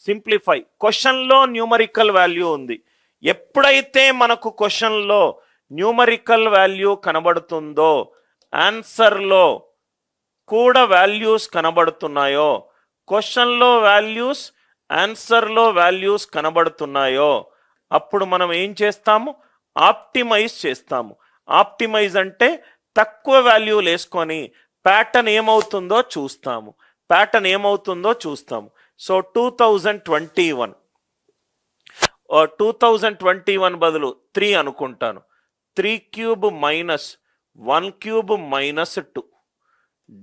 Simplify. క్వశ్చన్లో numerical value ఉంది. ఎప్పుడైతే మనకు క్వశ్చన్లో న్యూమరికల్ వాల్యూ కనబడుతుందో, ఆన్సర్లో కూడా వాల్యూస్ కనబడుతున్నాయో, క్వశ్చన్లో వాల్యూస్ ఆన్సర్లో వాల్యూస్ కనబడుతున్నాయో, అప్పుడు మనం ఏం చేస్తాము? ఆప్టిమైజ్ చేస్తాము. ఆప్టిమైజ్ అంటే తక్కువ వాల్యూలు వేసుకొని ప్యాటర్న్ ఏమవుతుందో చూస్తాము. సో 2021 బదులు 3 అనుకుంటాను. 3 cube minus 1 cube minus 2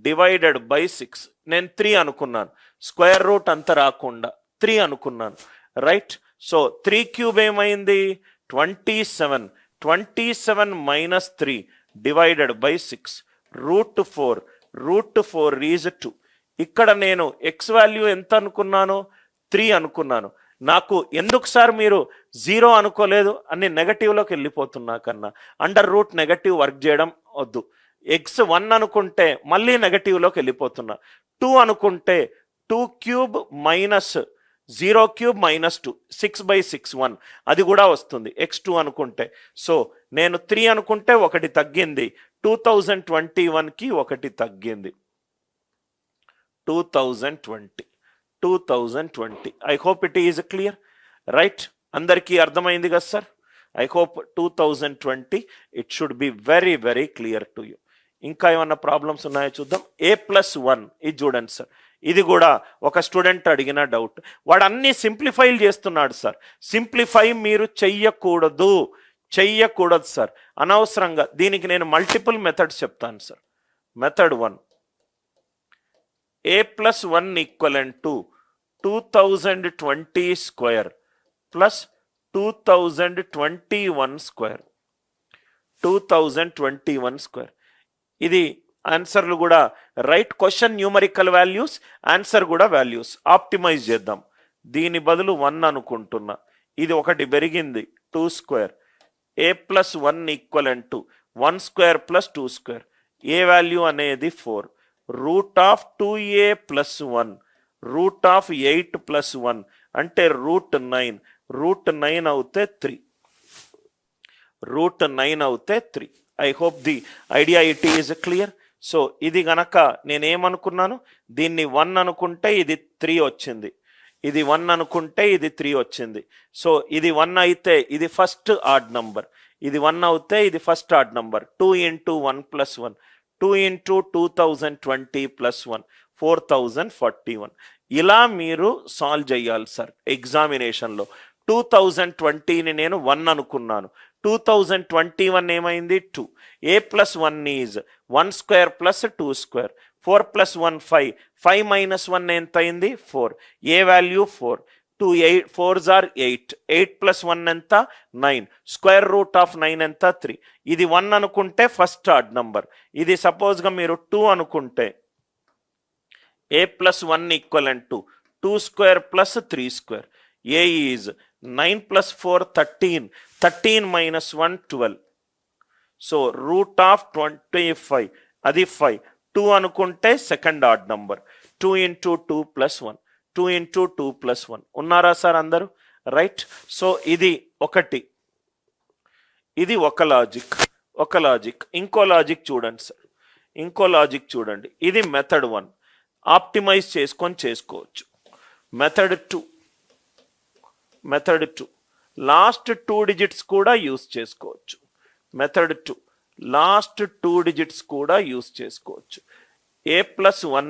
divided by 6. నేను 3 అనుకున్నాను, స్క్వేర్ రూట్ అంత రాకుండా 3 అనుకున్నాను, రైట్? సో 3 క్యూబ్ ఏమైంది? 27. 27 minus 3 divided by 6. Root 4 is 2. ఇక్కడ నేను ఎక్స్ వాల్యూ ఎంత అనుకున్నాను? 3 అనుకున్నాను. నాకు ఎందుకు సార్ మీరు 0 అనుకోలేదు? అన్ని నెగటివ్లోకి వెళ్ళిపోతున్నా కన్నా అండర్ రూట్ నెగటివ్ వర్క్ చేయడం వద్దు. ఎక్స్ 1 అనుకుంటే మళ్ళీ నెగటివ్లోకి వెళ్ళిపోతున్నా. 2 అనుకుంటే 2 క్యూబ్ మైనస్ 0 క్యూబ్ మైనస్ 2, 6/6 1, అది కూడా వస్తుంది x2 అనుకుంటే. సో నేను 3 అనుకుంటే 1 తగ్గింది, 2021కి 1 తగ్గింది. 2020 I hope it is clear, right? అందరికీ అర్థమైంది కదా sir? I hope 2020 it should be very very clear to you. ఇంకా ఏమన్నా ప్రాబ్లమ్స్ ఉన్నాయో చూద్దాం. A+1 ఇది చూడండి సార్, ఇది కూడా ఒక స్టూడెంట్ అడిగిన డౌట్. వాడు అన్ని సింప్లిఫైలు చేస్తున్నాడు సార్. సింప్లిఫై మీరు చెయ్యకూడదు సార్, అనవసరంగా. దీనికి నేను మల్టిపుల్ మెథడ్స్ చెప్తాను sir. Method 1, A+1 equivalent to 2020 square plus 2021 square. 2021 square. ఇది ఆన్సర్లు కూడా right. Question numerical values, answer కూడా వాల్యూస్. ఆప్టిమైజ్ చేద్దాం. దీని బదులు 1 అనుకుంటున్నా. ఇది 1 పెరిగింది, 2 square. A+1 equivalent to 1 square plus 2 square. A value అనేది 4. Root of 2a+1 root of 8+1 అంటే రూట్ 9. రూట్ 9 అవుతే 3. రూట్ 9 అవుతే 3. I hope the idea it is clear. So ఇది గనక నేనేమనుకున్నాను? దీన్ని 1 అనుకుంటే ఇది 3 వచ్చింది, ఇది 1 అనుకుంటే ఇది 3 వచ్చింది. సో ఇది 1 అయితే ఇది ఫస్ట్ ఆడ్ నంబర్, ఇది 1 అవుతే ఇది first odd number. 2 into 1 + 1, 2 into 2020 + 1, 4041. ఇలా మీరు సాల్వ్ చేయాలి సార్ ఎగ్జామినేషన్లో. 2020ని నేను 1 అనుకున్నాను, 2021 ఏమైంది? 2. A+1 is 1 square plus 2 square. 4 + 1 5. 5 - 1 ఎంత అయింది? 4. ఏ వాల్యూ 4. 2 8 4s are 8. 8 + 1 ఎంత? 9. స్క్వేర్ రూట్ ఆఫ్ 9 ఎంత? 3. ఇది 1 అనుకుంటే ఫస్ట్ ఆడ్ నంబర్. ఇది సపోజ్గా మీరు 2 అనుకుంటే A+1 equivalent to 2 square plus 3 square. A is 9 + 4 13. 13 - 1 12. So root of 25 అది 5. 2 అనుకుంటే second odd number. 2 into 2 + 1, 2 into 2 + 1. ఉన్నారా సార్ అందరూ? రైట్. సో ఇది ఒకటి, ఇది ఒక లాజిక్. ఇంకో లాజిక్ చూడండి సార్, ఇది మెథడ్ 1. ఆప్టిమైజ్ చేసుకొని చేసుకోవచ్చు. మెథడ్ 2 లాస్ట్ 2 డిజిట్స్ కూడా యూస్ చేసుకోవచ్చు. మెథడ్ 2 లాస్ట్ 2 డిజిట్స్ కూడా యూస్ చేసుకోవచ్చు. A+1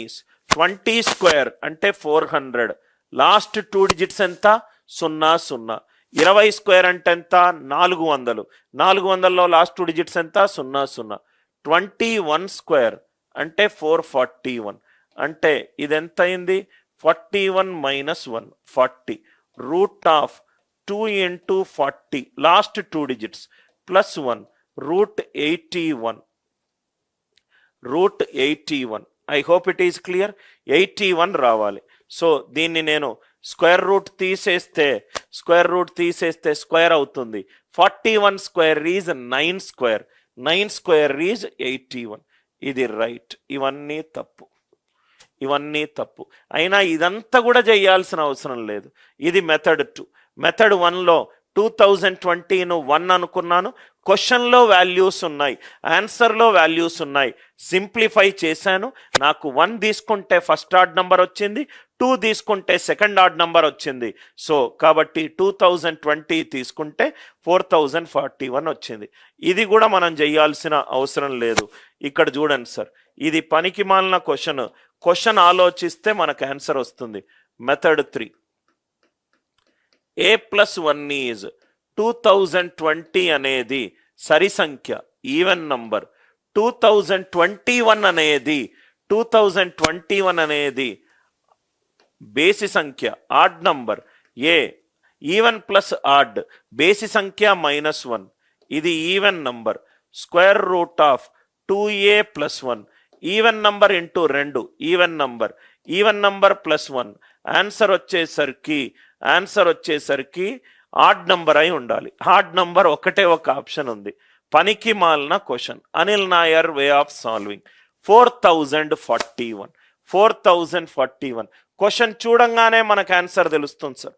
ఈజ్ 20 స్క్వేర్ అంటే 400. లాస్ట్ 2 డిజిట్స్ ఎంత? 0 0. 20 స్క్వేర్ అంటే ఎంత? 400. 400లో లాస్ట్ 2 డిజిట్స్ ఎంత? 0 0. 21 స్క్వేర్ అంటే 441. అంటే ఇది ఎంత అయింది? 41 - 1 40. Root of 2 into 40 last 2 digits plus 1 root 81. I hope it is clear. 81 రావాలి. సో దీన్ని నేను స్క్వేర్ రూట్ తీసేస్తే స్క్వేర్ అవుతుంది. 41 square is 9 square. 9 square is 81. ఇది రైట్. ఇవన్నీ తప్పు. ఇవన్నీ తప్పు. అయినా ఇదంతా కూడా చేయాల్సిన అవసరం లేదు. ఇది మెథడ్ 2. మెథడ్ 1లో 2020ను 1 అనుకున్నాను, క్వశ్చన్లో వాల్యూస్ ఉన్నాయి, ఆన్సర్లో వాల్యూస్ ఉన్నాయి, సింప్లిఫై చేశాను. నాకు 1 తీసుకుంటే ఫస్ట్ ఆర్డ్ నెంబర్ వచ్చింది, 2 తీసుకుంటే సెకండ్ ఆర్డ్ నెంబర్ వచ్చింది. సో కాబట్టి 2020 తీసుకుంటే 4041 వచ్చింది. ఇది కూడా మనం చేయాల్సిన అవసరం లేదు. ఇక్కడ చూడండి సార్, ఇది పనికి మాలిన క్వశ్చన్ ఆలోచిస్తే మనకు ఆన్సర్ వస్తుంది. మెథడ్ 3, a+1 ఈజ్ 2020 అనేది సరి సంఖ్య, ఈవెన్ నంబర్. 2021 అనేది బేసి సంఖ్య, ఆడ్ నంబర్. ఏ ఈవెన్ ప్లస్ ఆడ్, బేసి సంఖ్య -1, ఇది even number. Square root of 2a+1, even number into 2, even number. Even number +1. Answer వచ్చేసరికి ఆడ్ నంబర్ అయి ఉండాలి. ఆడ్ నంబర్ ఒకటే ఒక ఆప్షన్ ఉంది. పనికి మాలిన question. Anil Nair way of solving. 4041. Question చూడంగానే మనకు ఆన్సర్ తెలుస్తుంది సార్.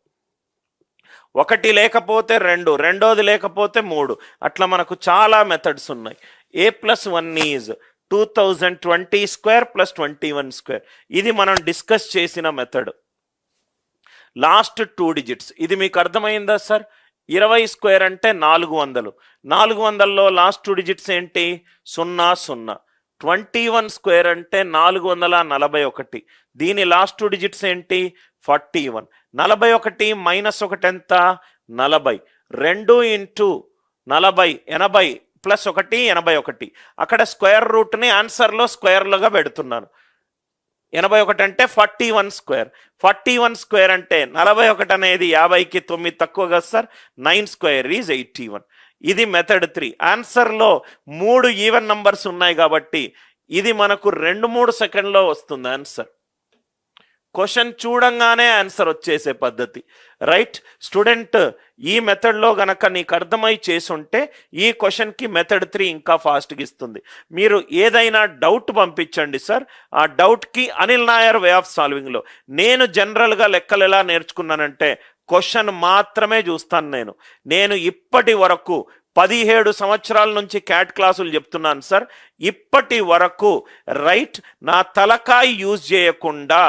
1 లేకపోతే 2, రెండోది లేకపోతే 3, అట్లా మనకు చాలా మెథడ్స్ ఉన్నాయి. a+1 is 2020 square + 21 square. ఇది మనం డిస్కస్ చేసిన మెథడ్. Last 2 digits. ఇది మీకు అర్థమైందా సార్? 20 స్క్వేర్ అంటే 400. 400లో లాస్ట్ 2 డిజిట్స్ ఏంటి? 00. 21 స్క్వేర్ అంటే 441. దీని లాస్ట్ 2 డిజిట్స్ ఏంటి? 41. 41 - 1 ఎంత? 40. 2 ఇంటూ 40 80 + 1 81. అక్కడ స్క్వేర్ రూట్ని ఆన్సర్లో స్క్వేర్లుగా పెడుతున్నాను. 81 అంటే 41 స్క్వేర్. 41 స్క్వేర్ అంటే 41 అనేది 50కి 9 తక్కువ కదా సార్. 9 square is 81. ఇది మెథడ్ 3. ఆన్సర్లో 3 ఈవెన్ నంబర్స్ ఉన్నాయి కాబట్టి ఇది మనకు 2-3 సెకండ్లో వస్తుంది ఆన్సర్. క్వశ్చన్ చూడంగానే ఆన్సర్ వచ్చేసే పద్ధతి. రైట్ స్టూడెంట్, ఈ మెథడ్లో గనక నీకు అర్థమై చేసుంటే ఈ క్వశ్చన్కి మెథడ్ 3 ఇంకా ఫాస్ట్గా ఇస్తుంది. మీరు ఏదైనా డౌట్ పంపించండి సార్. ఆ డౌట్కి అనిల్ నాయర్ వే ఆఫ్ సాల్వింగ్లో నేను జనరల్గా లెక్కలు ఎలా నేర్చుకున్నానంటే క్వశ్చన్ మాత్రమే చూస్తాను. నేను ఇప్పటి వరకు 17 సంవత్సరాల నుంచి క్యాట్ క్లాసులు చెప్తున్నాను సార్. ఇప్పటి వరకు రైట్ నా తలకాయ యూజ్ చేయకుండా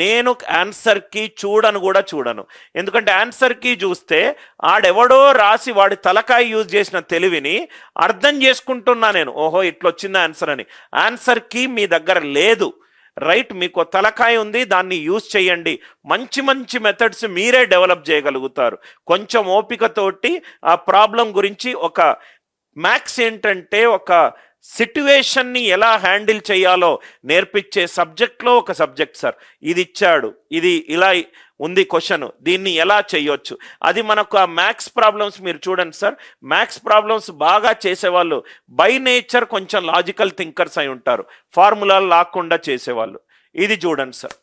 నేను ఆన్సర్ కీ చూడను. ఎందుకంటే ఆన్సర్ కీ చూస్తే ఆడెవడో రాసి వాడి తలకాయ యూజ్ చేసిన తెలివిని అర్థం చేసుకుంటున్నా నేను. ఓహో ఇట్లొచ్చింది ఆన్సర్ అని. ఆన్సర్ కీ మీ దగ్గర లేదు. రైట్, మీకు తలకాయ ఉంది, దాన్ని యూజ్ చేయండి. మంచి మెథడ్స్ మీరే డెవలప్ చేయగలుగుతారు. కొంచెం ఓపికతోటి ఆ ప్రాబ్లం గురించి. ఒక మ్యాథ్స్ ఏంటంటే ఒక సిట్యువేషన్ని ఎలా హ్యాండిల్ చేయాలో నేర్పించే సబ్జెక్ట్లో ఒక సబ్జెక్ట్ సార్. ఇది ఇచ్చాడు, ఇది ఇలా ఉంది క్వశ్చన్, దీన్ని ఎలా చేయొచ్చు, అది మనకు ఆ మ్యాథ్స్ ప్రాబ్లమ్స్ మీరు చూడండి సార్. మ్యాథ్స్ ప్రాబ్లమ్స్ బాగా చేసేవాళ్ళు బై నేచర్ కొంచెం లాజికల్ థింకర్స్ అయి ఉంటారు, ఫార్ములాలు లాక్కుండా చేసేవాళ్ళు. ఇది చూడండి సార్.